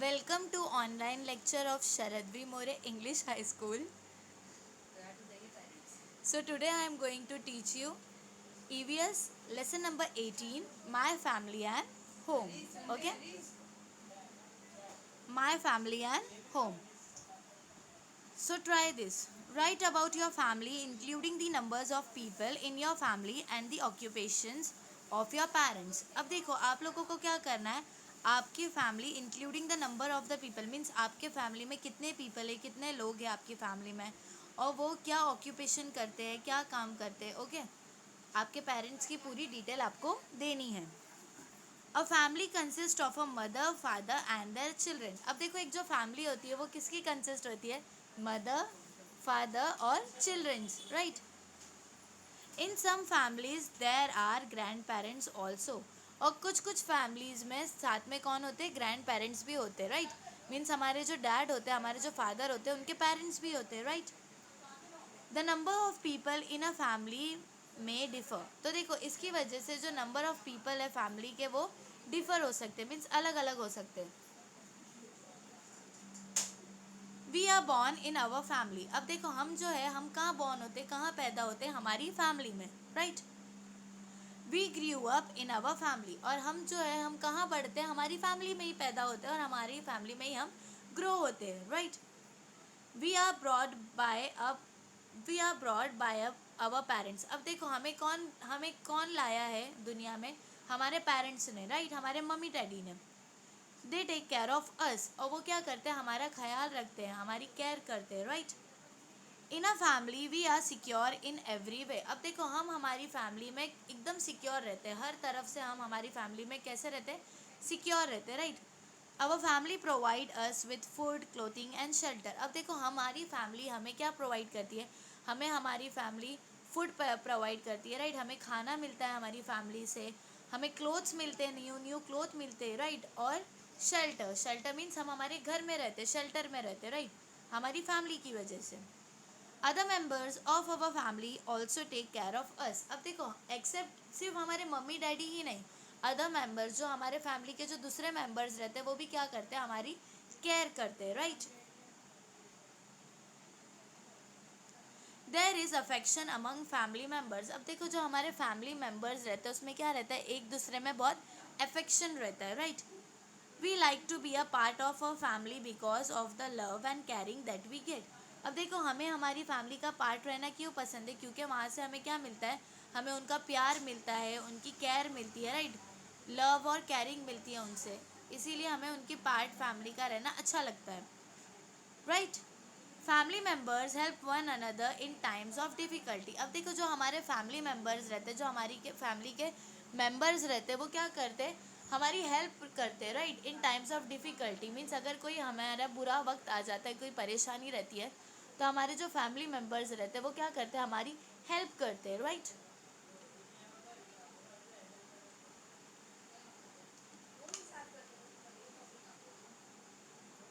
Welcome to online lecture of Sharadvi More English High School. So today I am going to teach you EVS lesson number 18, My Family and Home. Okay? My Family and Home. So try this. Write about your family including the numbers of people in your family and the occupations of your parents. अब देखो आप लोगों को क्या करना है, आपकी family including the number of the people means आपके फैमिली में कितने पीपल है, कितने लोग हैं आपकी फैमिली में और वो क्या ऑक्यूपेशन करते हैं, क्या काम करते हैं. ओके, आपके पेरेंट्स की पूरी डिटेल आपको देनी है. A family consist of a mother, father and their children. अब देखो एक जो फैमिली होती है वो किसकी कंसिस्ट होती है, मदर, फादर और childrens, right. In some families there are grandparents also. और कुछ कुछ फैमिलीज में साथ में कौन होते हैं, ग्रैंड पेरेंट्स भी होते हैं, राइट. मीन्स हमारे जो डैड होते हैं, हमारे जो फादर होते हैं, उनके पेरेंट्स भी होते हैं, right. The number of people in a family में डिफर. तो देखो इसकी वजह से जो नंबर ऑफ पीपल है फैमिली के वो डिफर हो सकते हैं, मीन्स अलग अलग हो सकते हैं. We are born in our family. अब देखो हम जो है हम कहाँ बॉर्न होते, कहाँ पैदा होते हैं, हमारी फैमिली में, right. We grow up in our family. और हम जो है हम कहाँ बढ़ते हैं, हमारी फैमिली में ही पैदा होते हैं और हमारी फैमिली में ही हम ग्रो होते हैं, right. We are brought by a we are brought by our parents. अब देखो हमें कौन लाया है दुनिया में, हमारे पेरेंट्स ने, राइट. हमारे मम्मी डैडी ने. They take care of us. और वो क्या करते हैं, हमारा ख्याल रखते हैं, हमारी केयर करते हैं, right. In a family we are secure in every way. अब देखो हम हमारी फैमिली में एकदम सिक्योर रहते हैं, हर तरफ से हम हमारी फैमिली में कैसे रहते हैं, सिक्योर रहते हैं, right. Our family provide us with food, clothing and shelter. अब देखो हमारी फैमिली हमें क्या प्रोवाइड करती है, हमें हमारी फैमिली फूड प्रोवाइड करती है, राइट. हमें खाना मिलता है हमारी फैमिली से, हमें क्लोथ्स मिलते हैं, न्यू न्यू क्लोथ मिलते हैं, राइट. और शेल्टर, शेल्टर मीन्स हम हमारे घर में रहते हैं, शेल्टर में रहते हैं, राइट, हमारी फैमिली की वजह से. Other members of our family also take care of us. अब देखो एक्सेप्ट सिर्फ हमारे मम्मी डैडी ही नहीं, अदर मेम्बर्स जो हमारे फैमिली के जो दूसरे मेम्बर्स रहते हैं वो भी क्या करते हैं, हमारी केयर करते हैं, right. There is affection among family members. अब देखो जो हमारे फैमिली मेम्बर्स रहते हैं उसमें क्या रहता है, एक दूसरे में बहुत अफेक्शन रहता है, right. We like to be a part of a family because of the love and caring that we get. अब देखो हमें हमारी फैमिली का पार्ट रहना क्यों पसंद है, क्योंकि वहाँ से हमें क्या मिलता है, हमें उनका प्यार मिलता है, उनकी केयर मिलती है, राइट. लव और केयरिंग मिलती है उनसे, इसीलिए हमें उनकी पार्ट फैमिली का रहना अच्छा लगता है, right. Family members help one another in times of difficulty. अब देखो जो हमारे फैमिली मेम्बर्स रहते हैं, जो हमारी के फैमिली के मेम्बर्स रहते हैं वो क्या करते हैं, हमारी हेल्प करते हैं, right. In times of difficulty means अगर कोई हमारा बुरा वक्त आ जाता है, कोई परेशानी रहती है, तो हमारे जो फैमिली मेम्बर्स रहते हैं वो क्या करते हैं, हमारी हेल्प करते हैं, right.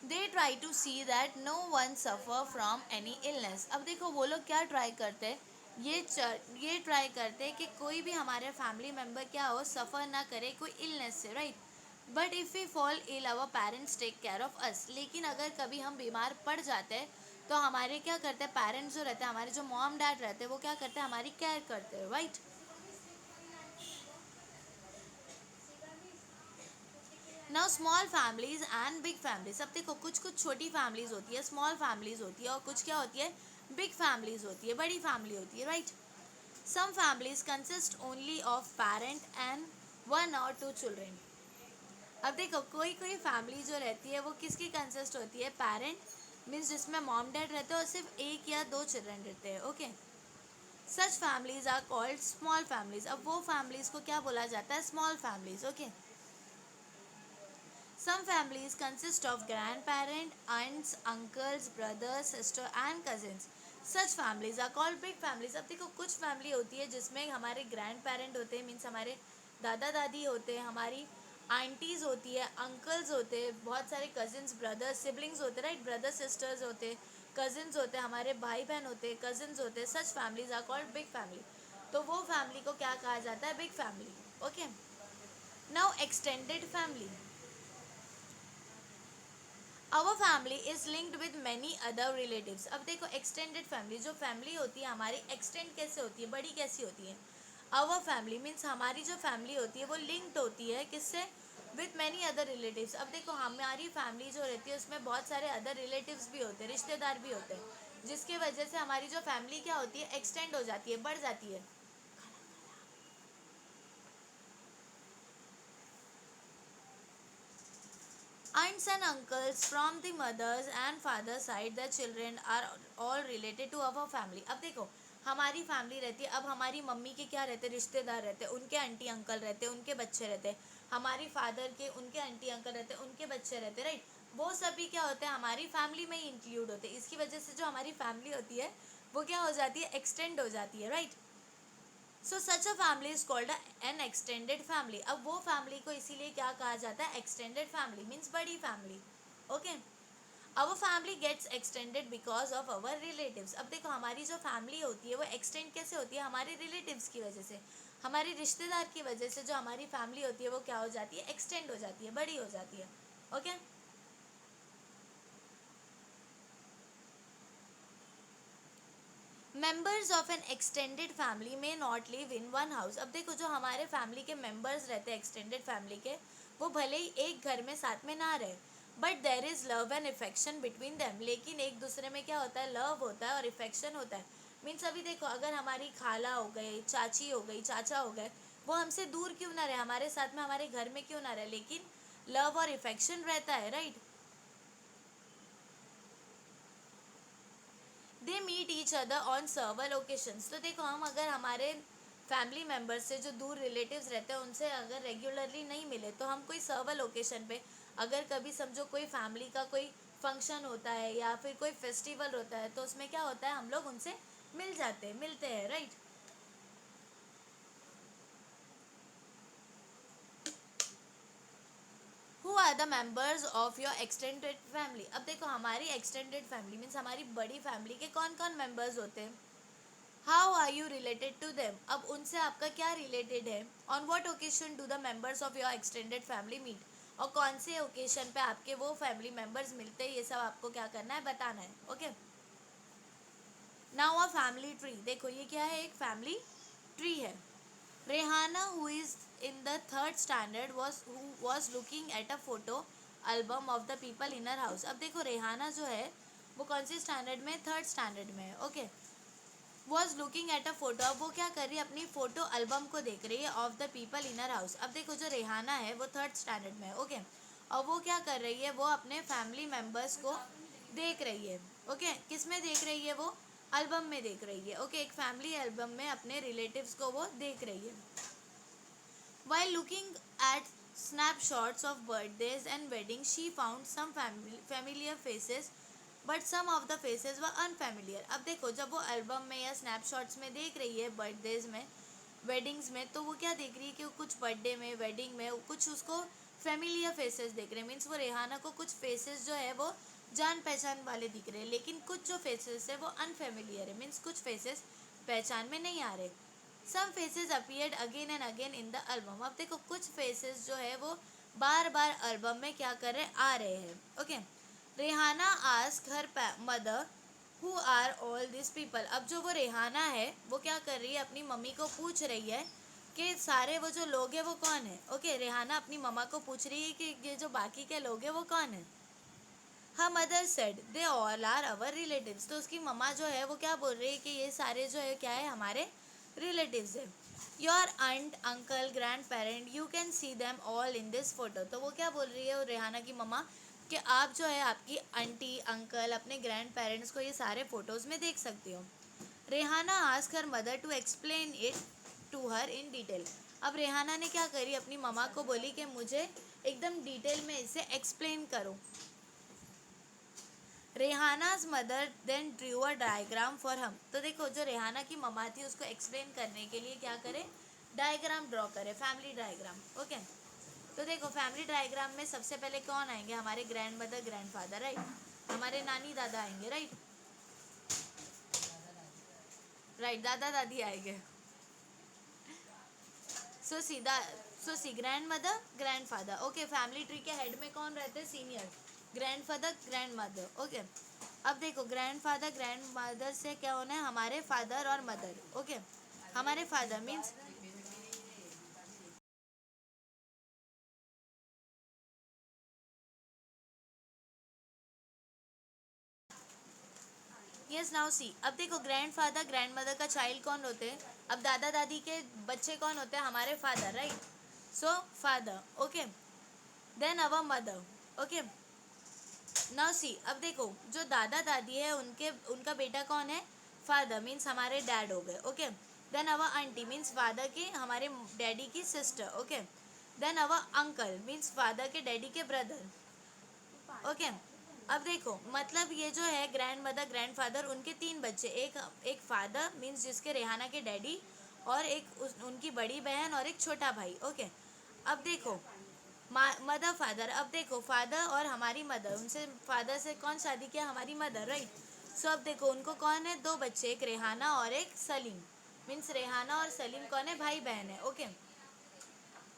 They try to see that no one suffer from any illness. अब देखो वो लोग क्या ट्राई करते हैं, ये ट्राई करते हैं कि कोई भी हमारे फैमिली मेम्बर क्या हो, सफ़र ना करे कोई इलनेस से, right. But if we fall ill our parents take care of us. लेकिन अगर कभी हम बीमार पड़ जाते हैं तो हमारे क्या करते हैं, पेरेंट्स जो रहते हैं, हमारे जो मॉम डैड रहते हैं वो क्या करते हैं, हमारी केयर करते हैं, right. Now small families and big families. अब देखो कुछ कुछ छोटी फैमिलीज होती है, स्मॉल फैमिलीज होती है, और कुछ क्या होती है, बिग फैमिलीज होती है, बड़ी फैमिली होती है, right. Some families consist only of parent and one or two children. अब देखो कोई कोई फैमिली जो रहती है वो किसकी कंसिस्ट होती है, पेरेंट मीन्स जिसमें मॉम डैड रहते हैं और सिर्फ एक या दो चिल्ड्रन रहते हैं, okay. Such families are called small families. अब वो फैमिलीज को क्या बोला जाता है, small families, okay. Some families consist of grandparents, aunts, uncles, brothers, sister and cousins. Such families are called big families. अब देखो कुछ फैमिली होती है जिसमें हमारे ग्रैंड पेरेंट होते हैं, मीन्स हमारे दादा दादी होते हैं, हमारी आंटीज़ होती है, अंकल्स होते हैं, बहुत सारे कजिन्स, ब्रदर्स, सिबलिंग्स होते हैं, राइट. ब्रदर सिस्टर्स होते हैं, कजिन्स होते हैं, हमारे भाई बहन होते हैं, कजिन्स होते हैं. Such families are called big family. तो वो फैमिली को क्या कहा जाता है, big family, okay. Now extended family. Our family is linked with many other relatives. अब देखो एक्सटेंडेड फैमिली, जो फैमिली होती है हमारी एक्सटेंड कैसे होती है, बड़ी कैसी होती है। आवर फैमिली मीन्स हमारी जो फैमिली होती है वो लिंक्ड होती है किससे, विथ मैनी अदर रिलेटिव्स। अब देखो हमारी फैमिली जो रहती है उसमें बहुत सारे अदर रिलेटिव्स भी होते हैं, रिश्तेदार भी होते हैं, जिसके वजह से हमारी जो फैमिली क्या होती है, एक्सटेंड हो जाती है, बढ़ जाती है। Aunts and uncles from the mother's and father's side, the children are all related to our family। अब देखो हमारी फैमिली रहती है, अब हमारी मम्मी के क्या रहते हैं, रिश्तेदार रहते हैं, उनके आंटी अंकल रहते हैं, उनके बच्चे रहते हैं। हमारी फादर के उनके आंटी अंकल रहते हैं, उनके बच्चे रहते हैं, राइट। वो सभी क्या होते हैं, हमारी फैमिली में ही इंक्लूड होते हैं। इसकी वजह से जो हमारी फैमिली होती है वो क्या हो जाती है, एक्सटेंड हो जाती है, right. So such a family is called an extended family. अब वो फैमिली को इसीलिए क्या कहा जाता है, एक्सटेंडेड फैमिली मीन्स बड़ी family. Okay, our family gets extended because of our relatives. अब देखो हमारी जो फैमिली होती है वो एक्सटेंड कैसे होती है, हमारे रिलेटिव्स की वजह से, हमारे रिश्तेदार की वजह से जो हमारी फैमिली होती है वो क्या हो जाती है, एक्सटेंड हो जाती है, बड़ी हो जाती है। Okay, members of an extended family may not live in one house. अब देखो जो हमारे फैमिली के मेंबर्स रहते हैं एक्सटेंडेड फैमिली के, वो भले ही एक घर में साथ में ना रहे, but there is love and affection between them. लेकिन एक दूसरे में क्या होता है, लव होता है और इफेक्शन होता है। मीन्स अभी देखो अगर हमारी खाला हो गई, चाची हो गई, चाचा हो गए, वो हमसे दूर क्यों ना रहे, हमारे साथ में हमारे घर में क्यों ना रहे, लेकिन लव और इफेक्शन रहता है, right. They meet each other on several occasions. तो देखो हम अगर हमारे फैमिली मेम्बर्स से जो दूर रिलेटिव्स रहते हैं उनसे अगर रेगुलरली नहीं मिले, तो हम कोई सर्वल ओकेशन पे, अगर कभी समझो कोई फैमिली का कोई फंक्शन होता है या फिर कोई फेस्टिवल होता है, तो उसमें क्या होता है, हम लोग उनसे मिल जाते हैं, मिलते हैं, right. Who are the members of your extended family. अब देखो हमारी एक्सटेंडेड फैमिली मीन्स हमारी बड़ी फैमिली के कौन कौन मेंबर्स होते हैं। How are you related to them. अब उनसे आपका क्या रिलेटेड है। On what occasion do the members of your extended family meet. और कौन से ओकेजन पे आपके वो फैमिली मेंबर्स मिलते हैं, ये सब आपको क्या करना है, बताना है। Okay, now a family tree. देखो ये क्या है, एक फैमिली ट्री है। Rehana who is in the third standard was looking at a photo album of the people in her house. अब देखो रेहाना जो है वो कौन सी स्टैंडर्ड में, थर्ड स्टैंडर्ड में है। Okay, was looking at a photo. अब वो क्या कर रही है, अपनी फोटो एल्बम को देख रही है, of the people in her house. अब देखो जो रेहाना है वो थर्ड स्टैंडर्ड में है। ओके, और वो क्या कर रही है, वो अपने फैमिली मेम्बर्स को देख रही है। ओके, किस में देख रही है, वो एल्बम में देख रही है। ओके, एक फैमिली एल्बम में अपने रिलेटिव्स को वो देख रही है। While looking at snapshots of birthdays and weddings, she found some familiar faces, but some of the faces were unfamiliar। अब देखो जब वो एल्बम में या स्नैपशॉट्स में देख रही है बर्थडेज में, वेडिंग्स में, तो वो क्या देख रही है कि वो कुछ बर्थडे में, वेडिंग में कुछ उसको फेमिलियर फेसेस दिख रहे हैं। मीन्स वो रेहाना को कुछ फेसेस जो है वो जान पहचान वाले दिख रहे हैं, लेकिन कुछ जो फेसेस है वो अनफेमिलियर है। मीन्स कुछ फेसेस पहचान में नहीं आ रहे। Some faces appeared again and again in the album. अब देखो कुछ फेसेस जो है वो बार बार एल्बम में क्या कर रहे, आ रहे हैं। Okay, Rehana ask her mother who are all this people. अब जो वो रेहाना है वो क्या कर रही है, अपनी मम्मी को पूछ रही है कि सारे वो जो लोग हैं वो कौन है। ओके, रेहाना अपनी मम्मा को पूछ रही है कि ये जो बाकी के लोग हैं वो कौन है। हाँ, mother said they all are our relatives. तो उसकी मम्मा जो है वो क्या बोल रही है कि ये सारे जो है क्या है, हमारे रिलेटिव्स है। Your aunt uncle grandparent you can see them all in this photo. तो वो क्या बोल रही है, वो रेहाना की मम्मा, कि आप जो है आपकी आंटी अंकल अपने ग्रैंड पेरेंट्स को ये सारे फोटोज़ में देख सकती हो। Rehana ask her mother to explain it to her in detail. अब रेहाना ने क्या करी, अपनी मम्मा को बोली कि मुझे एकदम डिटेल में इसे एक्सप्लेन करो। Rehana's mother then drew a diagram for हम। तो देखो जो रेहाना की मम्मा थी उसको एक्सप्लेन करने के लिए क्या करे, डायग्राम ड्रॉ करे, फैमिली डायग्राम। ओके, तो देखो फैमिली डायग्राम में सबसे पहले कौन आएंगे, हमारे grand mother grand father, right. हमारे नानी दादा आएंगे, राइट। राइट, दादा दादी आएंगे। सो सीधा, so see grandmother grandfather. Okay, family tree के हेड में कौन रहते हैं, senior. Grandfather grandmother, okay. अब देखो ग्रैंडफादर ग्रैंड मदर से क्या होना है, हमारे फादर और मदर, ओके। हमारे father means yes now see, अब देखो ग्रैंडफादर ग्रैंड मदर का चाइल्ड कौन होते हैं, अब दादा दादी के बच्चे कौन होते हैं, हमारे father, right. So father, okay. Then our mother, okay. Now see, अब देखो जो दादा दादी है उनके उनका बेटा कौन है, फादर मीन्स हमारे डैड हो गए, ओके। देन अवर आंटी मीन्स फादर की हमारे डैडी की सिस्टर, ओके। देन अवर अंकल मीन्स फादर के डैडी के ब्रदर, ओके। अब देखो मतलब ये जो है ग्रैंड मदर ग्रैंड फादर उनके तीन बच्चे, एक एक फादर मीन्स जिसके रेहाना के डैडी, और एक उनकी बड़ी बहन और एक छोटा भाई, ओके। अब देखो मदर फादर, अब देखो फादर और हमारी मदर, उनसे फादर से कौन शादी किया, हमारी मदर, राइट। सो अब देखो उनको कौन है, दो बच्चे, एक रेहाना और एक सलीम, मीन्स रेहाना और सलीम कौन है, भाई बहन है, ओके।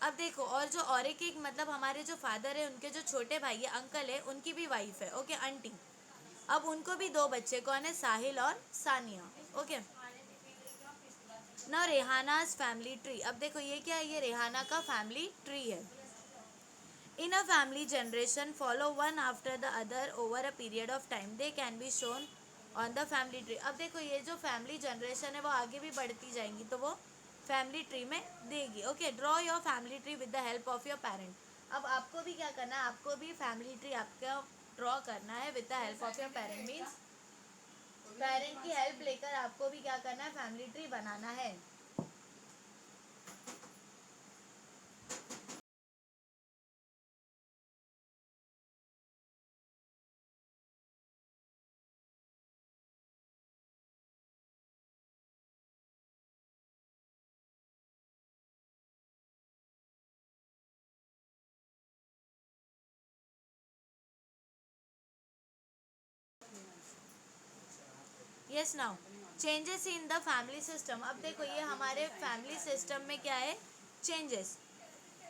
अब देखो और जो और एक मतलब हमारे जो फादर है उनके जो छोटे भाई है अंकल है, उनकी भी वाइफ है, ओके, आंटी। अब उनको भी दो बच्चे कौन है, साहिल और सानिया, ओके। ना रेहानाज फैमिली ट्री, अब देखो ये क्या है, ये रेहाना का फैमिली ट्री है। In a family, generation follow one after the other over a period of time. They can be shown on the family tree. अब देखो ये जो फैमिली जनरेशन है वो आगे भी बढ़ती जाएंगी तो वो फैमिली ट्री में देगी, okay. Draw your family tree with the help of your parent. अब आपको भी क्या करना है, आपको भी फैमिली ट्री आपका ड्रॉ करना है with the help of your parent, means parent की हेल्प लेकर आपको भी क्या करना है, फैमिली ट्री बनाना है। Yes now changes in the family system, अब देखो ये हमारे फैमिली सिस्टम में क्या है, changes.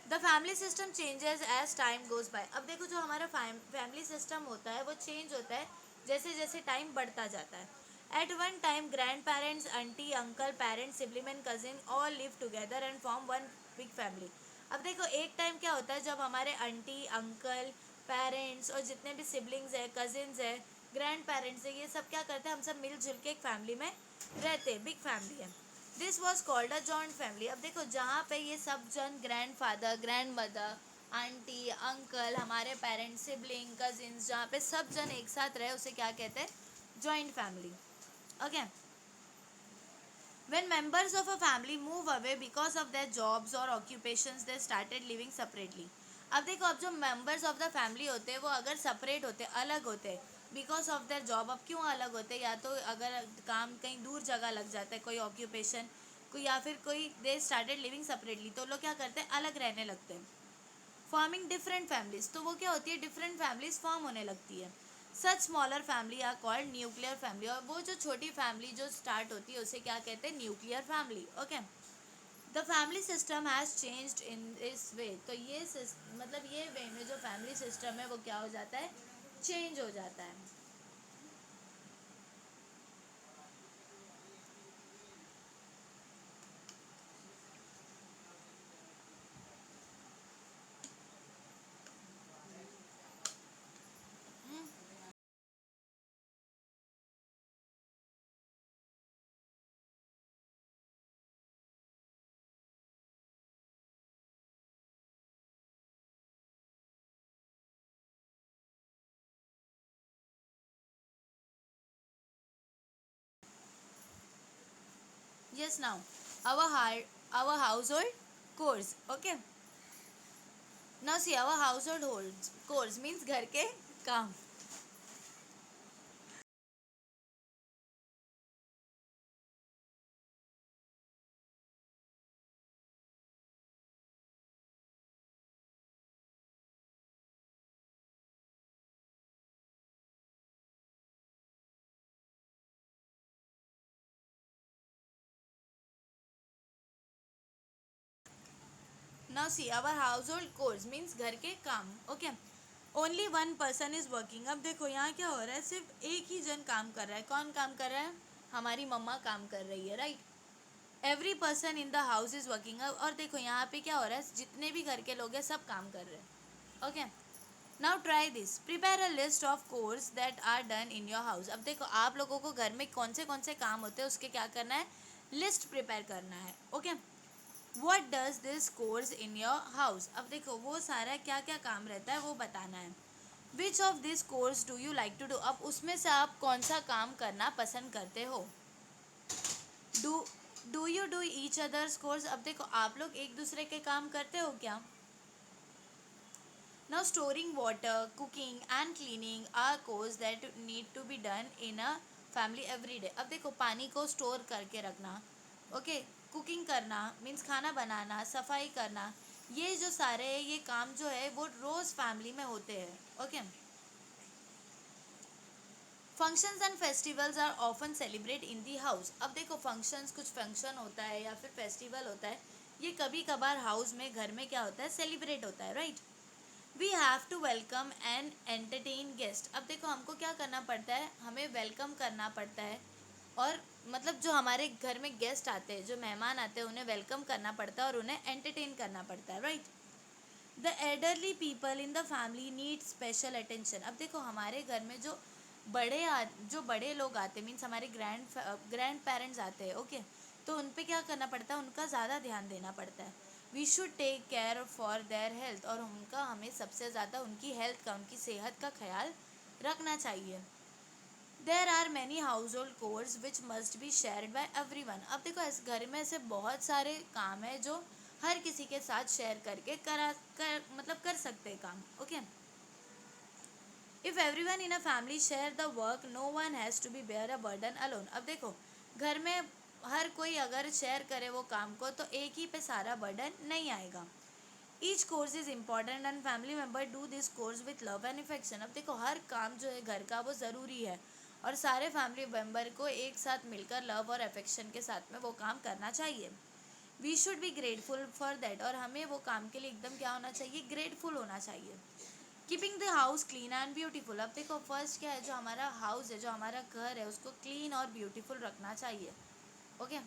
The family system changes as time goes by, अब देखो जो हमारा फैमिली सिस्टम होता है वो चेंज होता है जैसे जैसे टाइम बढ़ता जाता है। At one time grandparents, aunty, uncle, parents, sibling and cousin all live together and form one big family. अब देखो एक टाइम क्या होता है जब हमारे आंटी अंकल पेरेंट्स और जितने भी सिबलिंग्स है, कजिन्स है, ग्रैंड पेरेंट्स है, ये सब क्या करते हैं, हम सब मिलजुल के एक फैमिली में रहते हैं, बिग फैमिली है। This was called a joint family, अब देखो जहाँ पे ये सब जन grand father grand mother aunty uncle हमारे पेरेंट्स सिबलिंग कजिन्स जहाँ पे सब जन एक साथ रहे उसे क्या कहते हैं, joint family, okay. When members of a family move away because of their jobs or occupations, they started living separately. अब देखो अब जो members of the family होते हैं वो अगर separate होते हैं, अलग होते हैं, because of their job, अब क्यों अलग होते हैं, या तो अगर काम कहीं दूर जगह लग जाता है, कोई occupation कोई, या फिर कोई they started living separately, तो लोग क्या करते हैं, अलग रहने लगते हैं। फॉर्मिंग डिफरेंट फैमिलीज, तो वो क्या होती है, डिफरेंट फैमिलीज फॉर्म होने लगती है। Such smaller family are called nuclear family, और वो जो छोटी फैमिली जो स्टार्ट होती है उसे क्या कहते हैं, nuclear family, okay. The family system has changed in this way, तो ये मतलब ये वे में जो फैमिली सिस्टम है वो क्या हो जाता है, चेंज हो जाता है। Yes now our household chores, okay. Now see our household chores means घर के काम। Now see our household chores means घर के काम, okay. Only one person is working. अब देखो यहाँ क्या हो रहा है, सिर्फ एक ही जन काम कर रहा है। कौन काम कर रहा है? हमारी मम्मा काम कर रही है, right. Every person in the house is working. और देखो यहाँ पे क्या हो रहा है, जितने भी घर के लोग हैं सब काम कर रहे हैं। Okay, now try this, prepare a list of chores that are done in your house. अब देखो आप लोगों को घर में कौन से काम होते हैं उसके क्या करना है, लिस्ट प्रिपेयर करना है। Okay, what does this course in your house. अब देखो वो सारा क्या क्या काम रहता है वो बताना है। Which of this chores do you like to do. अब उसमें से आप कौन सा काम करना पसंद करते हो। Do do you do each others course. अब देखो आप लोग एक दूसरे के काम करते हो क्या। Now storing water, cooking and cleaning are chores that need to be done in a family every day. अब देखो पानी को स्टोर करके रखना, ओके, कुकिंग करना मीन्स खाना बनाना, सफाई करना, ये जो सारे ये काम जो है वो रोज फैमिली में होते हैं। Okay, functions and festivals are often celebrate in the house. अब देखो फंक्शंस, कुछ फंक्शन होता है या फिर फेस्टिवल होता है, ये कभी कभार हाउस में घर में क्या होता है, सेलिब्रेट होता है, right. We have to welcome and entertain guest. अब देखो हमको क्या करना पड़ता है, हमें वेलकम करना पड़ता है, और मतलब जो हमारे घर में गेस्ट आते हैं, जो मेहमान आते हैं, उन्हें वेलकम करना पड़ता है और उन्हें एंटरटेन करना पड़ता है, right. The elderly people in the family need special attention. अब देखो हमारे घर में जो जो बड़े लोग आते हैं, मीन्स हमारे ग्रैंड पेरेंट्स आते हैं, ओके, तो उन पे क्या करना पड़ता है, उनका ज़्यादा ध्यान देना पड़ता है। We should take care for their health. और उनका हमें सबसे ज़्यादा उनकी हेल्थ का, उनकी सेहत का ख्याल रखना चाहिए। There are many household chores which must be shared by everyone. अब देखो इस घर में ऐसे बहुत सारे काम है जो हर किसी के साथ शेयर करके मतलब कर सकते हैं काम। Okay, if everyone in a family share the work no one has to be bear a burden alone. अब देखो घर में हर कोई अगर शेयर करे वो काम को तो एक ही पे सारा बर्डन नहीं आएगा। Each course is important and family member do this course with love and affection. अब देखो हर काम जो है घर का वो ज़रूरी है, और सारे फैमिली मेम्बर को एक साथ मिलकर लव और अफेक्शन के साथ में वो काम करना चाहिए। We should be grateful for that. और हमें वो काम के लिए एकदम क्या होना चाहिए, ग्रेटफुल होना चाहिए। Keeping the house clean and beautiful. अब देखो फर्स्ट क्या है, जो हमारा हाउस है, जो हमारा घर है, उसको क्लीन और ब्यूटीफुल रखना चाहिए। Okay,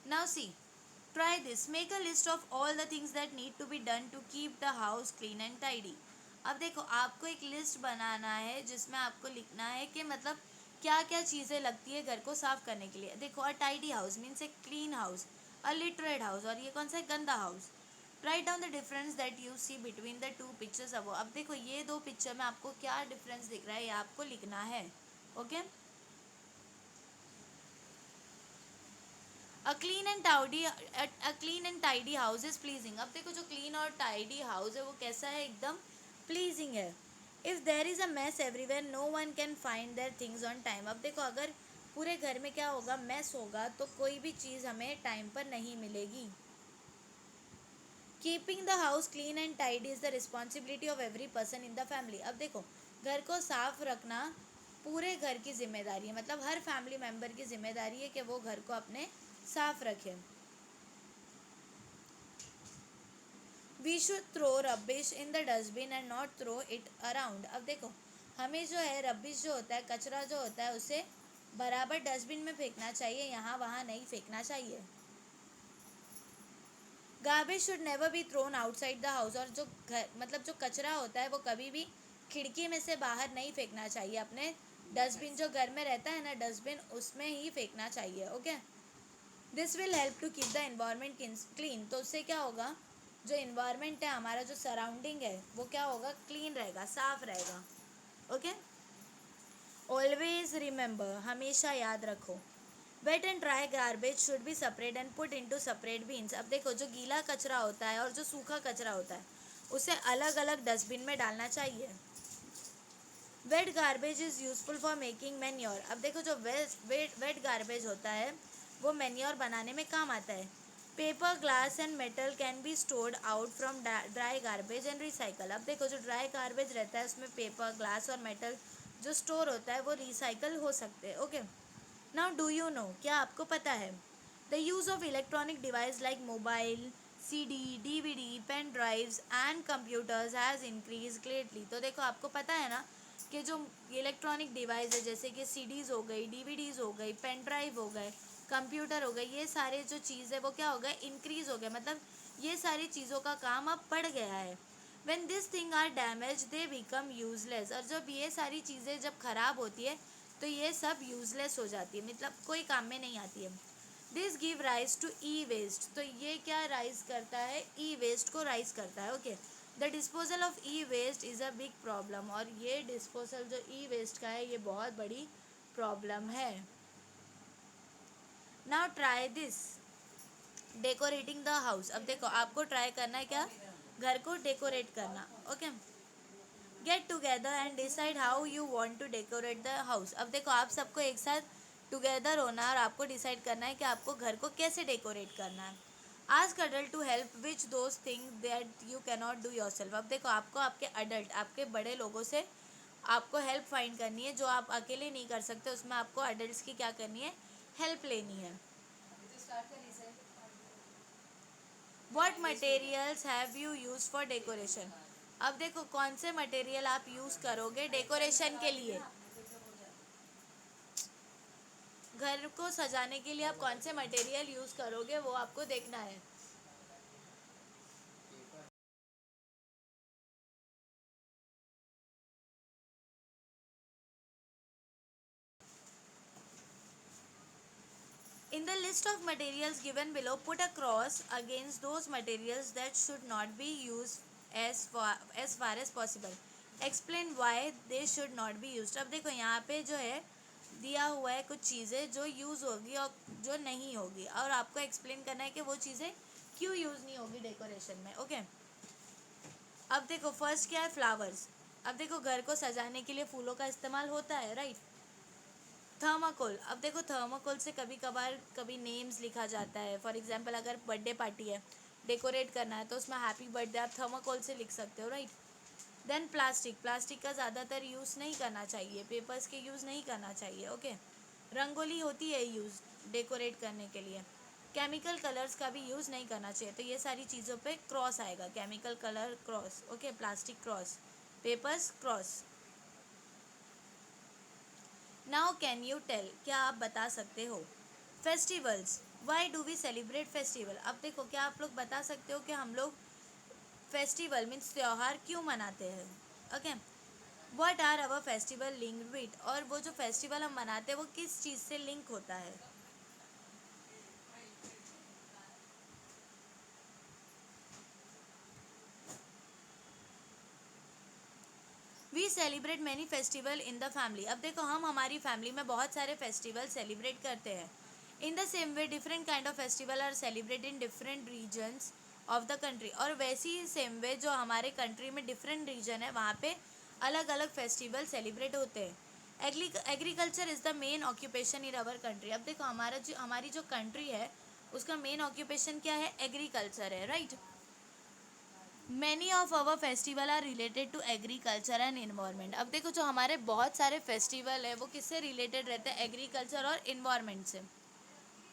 now see, try this. Make a list of all the things that need to be done to keep the house clean and tidy. अब देखो आपको एक लिस्ट बनाना है जिसमें आपको लिखना है कि मतलब क्या क्या चीज़ें लगती है घर को साफ करने के लिए। देखो a tidy house means a clean house, a littered house, और ये कौन सा है, गंदा house. Write down the difference that you see between the two pictures अब देखो ये दो पिक्चर में आपको क्या डिफरेंस दिख रहा है, ये आपको लिखना है। Okay, clean and tidy house is pleasing. अब देखो जो क्लीन और टाइडी हाउस है वो कैसा है, एकदम प्लीजिंग है। If there is a mess everywhere no one can find their things on time. अब देखो अगर पूरे घर में क्या होगा, मैस होगा, तो कोई भी चीज़ हमें टाइम पर नहीं मिलेगी। Keeping the house clean and tidy is the responsibility of every person in the family. अब देखो घर को साफ रखना पूरे घर की जिम्मेदारी है, मतलब हर फैमिली मेम्बर की जिम्मेदारी है कि वो घर को अपने साफ रखे। We should throw rubbish in the dustbin and not throw it around. अब देखो हमें जो है रबिश जो होता है, कचरा जो होता है, उसे बराबर डस्टबिन में फेंकना चाहिए, यहाँ वहाँ नहीं फेंकना चाहिए। Garbage should never be thrown outside the house, और जो घर मतलब जो कचरा होता है वो कभी भी खिड़की में से बाहर नहीं फेंकना चाहिए, अपने डस्टबिन जो घर में रहता है ना डस्टबिन, उसमें ही फेंकना चाहिए। Okay, this will help to keep the environment clean. तो उससे क्या होगा, जो इन्वायरमेंट है हमारा, जो सराउंडिंग है वो क्या होगा, क्लीन रहेगा, साफ रहेगा। ओके, ऑलवेज रिमेंबर, हमेशा याद रखो, wet and dry garbage should be separate and put into separate bins. अब देखो, जो गीला कचरा होता है और जो सूखा कचरा होता है उसे अलग अलग डस्टबिन में डालना चाहिए। Wet garbage is useful for making manure. अब देखो, जो वेट गार्बेज होता है वो मैन्योर बनाने में काम आता है। Paper, glass and metal can be sorted out from dry garbage and recycle. अब देखो, जो ड्राई गार्बेज रहता है उसमें पेपर, ग्लास और मेटल जो स्टोर होता है वो रिसाइकल हो सकते हैं। Okay, now do you know, क्या आपको पता है, the use of electronic device like mobile, CD, DVD, pen drives and computers has increase greatly. तो देखो, आपको पता है ना कि जो इलेक्ट्रॉनिक डिवाइस है जैसे कि CDs हो गई, DVDs हो गई, पेन ड्राइव हो गए, कंप्यूटर हो गए, ये सारे जो चीज़ है वो क्या हो गए, इंक्रीज हो गए, मतलब ये सारी चीज़ों का काम अब बढ़ गया है। When this thing are damage they become useless. और जब ये सारी चीज़ें जब खराब होती है तो ये सब यूजलेस हो जाती है, मतलब कोई काम में नहीं आती है। This give rise to e waste. तो ये क्या राइज करता है, ई वेस्ट को राइज करता है। Okay, the disposal of e waste is a big problem. और ये डिस्पोजल जो ई वेस्ट का है ये बहुत बड़ी प्रॉब्लम है। Now try this, decorating the house. अब देखो, आपको ट्राई करना है क्या, घर को डेकोरेट करना। Okay, get together and decide how you want to decorate the house. अब देखो, आप सबको एक साथ टुगेदर होना और आपको डिसाइड करना है कि आपको घर को कैसे डेकोरेट करना है। Ask adult to help which those thing that you cannot do yourself. अब देखो, आपको आपके अडल्ट, आपके बड़े लोगों से आपको हेल्प फाइंड करनी है, जो आप अकेले नहीं कर सकते उसमें आपको अडल्ट की क्या करनी है, हेल्प लेनी है। What materials have you use for decoration. अब देखो, कौन से मटेरियल आप यूज़ करोगे डेकोरेशन के लिए, घर को सजाने के लिए आप कौन से मटेरियल यूज़ करोगे वो आपको देखना है। In the list of materials given below, put a cross against those materials that should not be used as far as possible. Explain why they should not be used. अब देखो, यहाँ पे जो है दिया हुआ है कुछ चीज़ें जो यूज़ होगी और जो नहीं होगी, और आपको एक्सप्लेन करना है कि वो चीज़ें क्यों यूज़ नहीं होगी डेकोरेशन में। ओके, अब देखो, फर्स्ट क्या है, फ्लावर्स। अब देखो, घर को सजाने के लिए फूलों का इस्तेमाल होता है, राइट। थर्माकोल। अब देखो, थर्माकोल से कभी कभार कभी नेम्स लिखा जाता है। फॉर एग्जांपल, अगर बर्थडे पार्टी है, डेकोरेट करना है तो उसमें हैप्पी बर्थडे आप थर्माकोल से लिख सकते हो, राइट। देन प्लास्टिक, प्लास्टिक का ज़्यादातर यूज़ नहीं करना चाहिए, पेपर्स के यूज़ नहीं करना चाहिए। ओके, रंगोली होती है यूज़ डेकोरेट करने के लिए। केमिकल कलर्स का भी यूज़ नहीं करना चाहिए। तो ये सारी चीज़ों पे क्रॉस आएगा, chemical colour cross. Okay, plastic cross, papers cross. Now can you tell, क्या आप बता सकते हो, festivals, why do we celebrate festival. अब देखो, क्या आप लोग बता सकते हो कि हम लोग फेस्टिवल मीन्स त्यौहार क्यों मनाते हैं। Okay, what are our festival linked with, और वो जो फेस्टिवल हम मनाते हैं वो किस चीज़ से लिंक होता है। We celebrate many festival in the family. अब देखो, हम हमारी फैमिली में बहुत सारे फेस्टिवल सेलिब्रेट करते हैं। In the same way different kind of festival are celebrate in different regions of the country. और वैसी ही सेम वे जो हमारे कंट्री में डिफरेंट रीजन है वहाँ पे अलग अलग फेस्टिवल सेलिब्रेट होते हैं। Agriculture is the main occupation in our country. अब देखो, हमारी जो कंट्री है उसका मेन ऑक्यूपेशन क्या है, एग्रीकल्चर है, right. Many of our festival are related to agriculture and environment. अब देखो, जो हमारे बहुत सारे फेस्टिवल है वो किससे रिलेटेड रहते हैं, एग्रीकल्चर और इन्वायरमेंट से।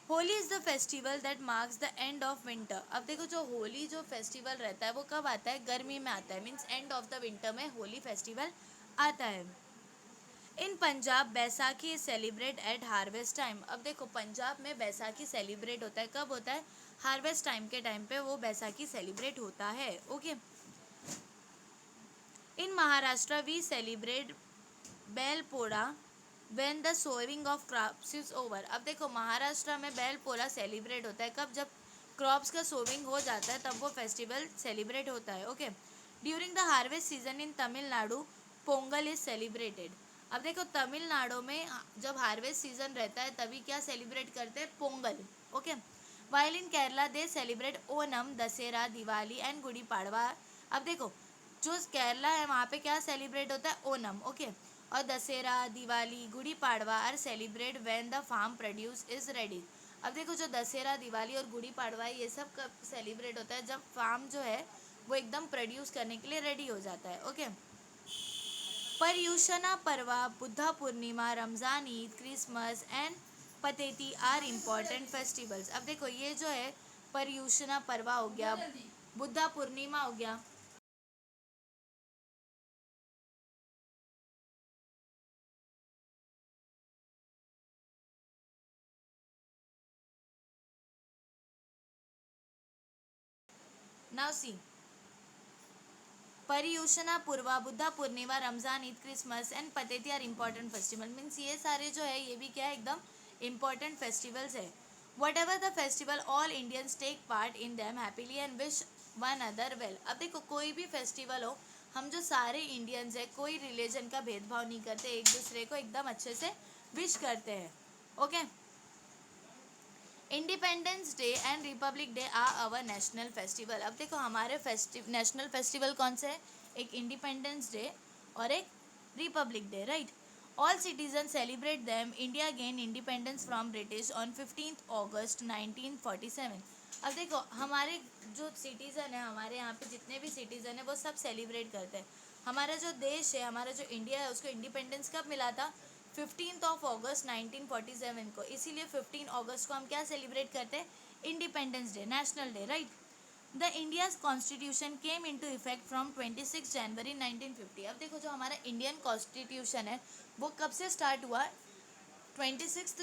Holi is the festival that marks the end of winter. अब देखो, जो होली जो फेस्टिवल रहता है वो कब आता है, गर्मी में आता है, means end of the winter में होली फेस्टिवल आता है। In Punjab Baisakhi is celebrate at harvest time. अब देखो, पंजाब में बैसाखी सेलिब्रेट होता है, कब होता है, हार्वेस्ट टाइम के टाइम पे वो बैसाखी सेलिब्रेट होता है। Okay, in Maharashtra we celebrate Bailpola when the sowing of crops is over. अब देखो महाराष्ट्र में बेलपोड़ा सेलिब्रेट होता है कब, जब क्रॉप्स का सोविंग हो जाता है तब वो फेस्टिवल सेलिब्रेट होता है। Okay, during the harvest season in Tamil Nadu Pongal is celebrated. अब देखो तमिलनाडु में जब हार्वेस्ट सीजन रहता है तभी क्या सेलिब्रेट करते हैं, Pongal. Okay, while in Kerala they celebrate Onam, Dussehra, Diwali and Gudi Padwa. अब देखो जो केरला है वहाँ पे क्या सेलिब्रेट होता है, ओनम। ओके, और Dussehra, Diwali, Gudi Padwa are celebrate when the farm produce is ready. अब देखो जो दशहरा, दिवाली और गुड़ी पाड़वा है ये सब कब सेलिब्रेट होता है, जब फार्म जो है वो एकदम प्रोड्यूस करने के लिए रेडी हो जाता है। Okay, Paryushana Parva, Buddha Purnima, Ramzan, Eid, Christmas and Pateti are important festivals. अब देखो ये जो है पर्युषणा पर्वा हो गया, बुद्धा पूर्णिमा हो गया, now see Paryushana Parva, Buddha Purnima, Ramzan, Eid, Christmas and Pateti are important festival. Means ये सारे जो है ये भी क्या है, एकदम इम्पॉर्टेंट फेस्टिवल्स है। Whatever the festival all Indians take part in them happily and wish one another well. अब देखो कोई भी फेस्टिवल हो, हम जो सारे इंडियंस है कोई रिलीजन का भेदभाव नहीं करते, एक दूसरे को एकदम अच्छे से विश करते हैं। Okay, Independence Day and Republic Day are our national festival. अब देखो हमारे नेशनल फेस्टिवल कौन से हैं, एक इंडिपेंडेंस डे और एक Republic Day, right. All citizen celebrate them. India gain independence from British on 15 अगस्त 1947। अब देखो हमारे जो सिटीज़न है, हमारे यहाँ पे जितने भी सिटीज़न है वो सब सेलिब्रेट करते हैं। हमारा जो देश है, हमारा जो इंडिया है, उसको इंडिपेंडेंस कब मिला था, 15 अगस्त 1947 को। इसीलिए 15 अगस्त को हम क्या सेलिब्रेट करते हैं, independence day, national day, right. The India's constitution came into effect from 26 जनवरी 1950। अब देखो जो हमारा इंडियन कॉन्स्टिट्यूशन है वो कब से स्टार्ट हुआ, 26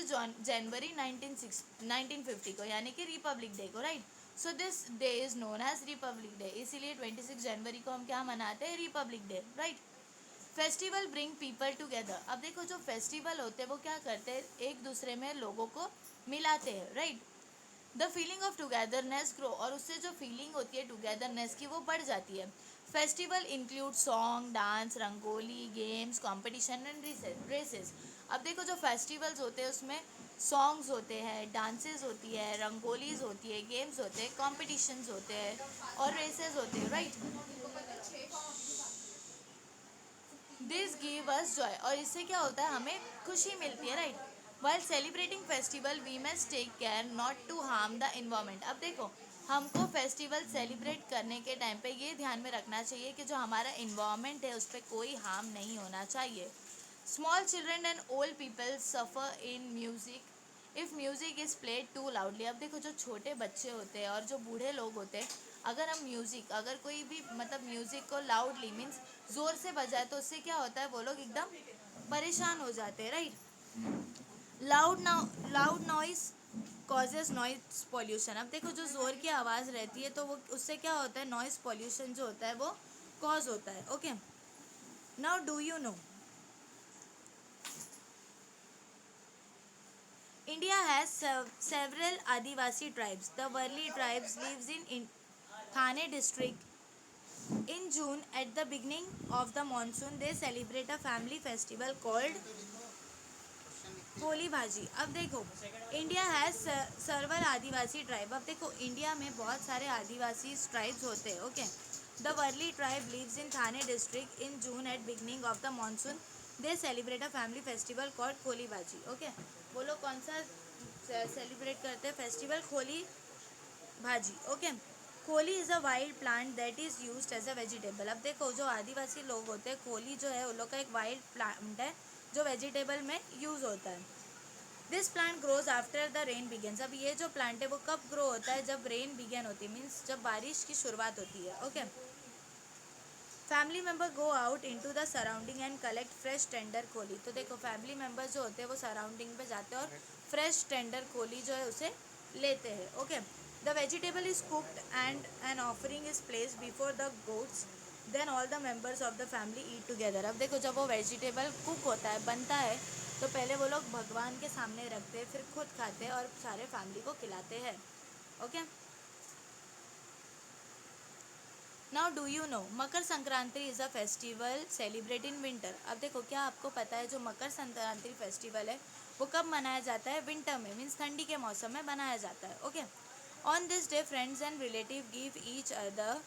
जनवरी 1950 को, यानी कि रिपब्लिक डे को, right. So this day is known as Republic Day. इसीलिए 26 जनवरी को हम क्या मनाते हैं, Republic Day, right. Festival bring people together. अब देखो जो फेस्टिवल होते हैं वो क्या करते हैं, एक दूसरे में लोगों को मिलाते हैं, right. The feeling of togetherness grow, और उससे जो फीलिंग होती है टुगेदरनेस की वो बढ़ जाती है। Festival include song, dance, rangoli, games, competition and races. अब देखो जो फेस्टिवल्स होते हैं उसमें सॉन्ग्स होते हैं, डांसेस होती है, रंगोलीज होती है, गेम्स होते हैं, कॉम्पिटिशन्स होते हैं और रेसेस होते हैं, right. This give us joy, और इससे क्या होता है, हमें खुशी मिलती है, राइट। While celebrating festival we must take care not to harm the environment. अब देखो हमको फेस्टिवल सेलिब्रेट करने के टाइम पे ये ध्यान में रखना चाहिए कि जो हमारा इन्वायरमेंट है उस पर कोई हार्म नहीं होना चाहिए। Small children and old people suffer in music if music is played too loudly. अब देखो जो छोटे बच्चे होते हैं और जो बूढ़े लोग होते हैं, अगर हम म्यूज़िक, अगर कोई भी मतलब म्यूज़िक को लाउडली मीन्स ज़ोर से बजाए तो उससे क्या होता है, वो लोग एकदम परेशान हो जाते हैं, right. Loud noise causes noise pollution. अब देखो जो ज़ोर की आवाज़ रहती है तो वो उससे क्या होता है, नॉइस पॉल्यूशन जो होता है वो कॉज होता है। Okay, now do you no India has several Adivasi tribes. The Warli tribes lives in Thane district. In June, at the beginning of the monsoon, they celebrate a family festival called Holi भाजी। अब देखो India has server Adivasi tribe. अब देखो India में बहुत सारे आदिवासी tribes होते हैं। Okay, the Warli tribe lives in Thane district. In June at beginning of the monsoon they celebrate a family festival called Kholi bhaji. Okay, वो लोग कौन सा सेलिब्रेट करते हैं, फेस्टिवल खोली bhaji. Okay, Kholi is a wild plant that is used as a vegetable. अब देखो जो आदिवासी लोग होते हैं, खोली जो है उन लोग का एक वाइल्ड प्लांट है जो वेजिटेबल में यूज़ होता है। This plant grows after the rain begins. अब ये जो प्लांट है वो कब ग्रो होता है, जब रेन बिगेन होती है, मीन्स जब बारिश की शुरुआत होती है। Okay, family member go out into the surrounding and collect fresh tender खोली। तो देखो फैमिली मेम्बर जो होते हैं वो सराउंडिंग पे जाते हैं और फ्रेश टेंडर खोली जो है उसे लेते हैं। Okay, the vegetable is cooked and an offering is place before the gods, then all the members of the family eat together. अब देखो जब वो वेजिटेबल कुक होता है, बनता है, तो पहले वो लोग भगवान के सामने रखते हैं, फिर खुद खाते हैं और सारे फैमिली को खिलाते हैं। Okay, now do you no Makar Sankranti is a festival celebrate in winter. अब देखो क्या आपको पता है जो मकर संक्रांति फेस्टिवल है वो कब मनाया जाता है? विंटर में, मीन्स ठंडी के मौसम में मनाया जाता है। Okay, on this day friends and relative give each other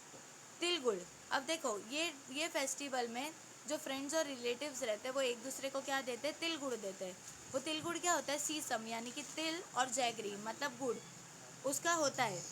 तिल गुड़। अब देखो ये फेस्टिवल में जो फ्रेंड्स और रिलेटिव्स रहते हैं वो एक दूसरे को क्या देते हैं? तिल गुड़ देते हैं। वो तिल गुड़ क्या होता है? सीसम, यानी कि तिल और जैगरी मतलब गुड़ उसका होता है।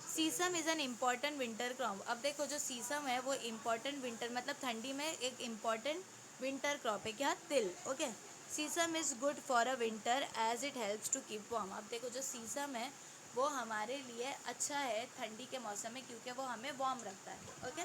Sesame is an important winter crop. अब देखो जो सीसम है वो इम्पॉर्टेंट विंटर मतलब ठंडी में एक इम्पॉर्टेंट विंटर क्रॉप है। क्या? तिल। Okay, sesame is good for a winter as it helps to keep warm. अब देखो जो सीसम है वो हमारे लिए अच्छा है ठंडी के मौसम में क्योंकि वो हमें वार्म रखता है। ओके,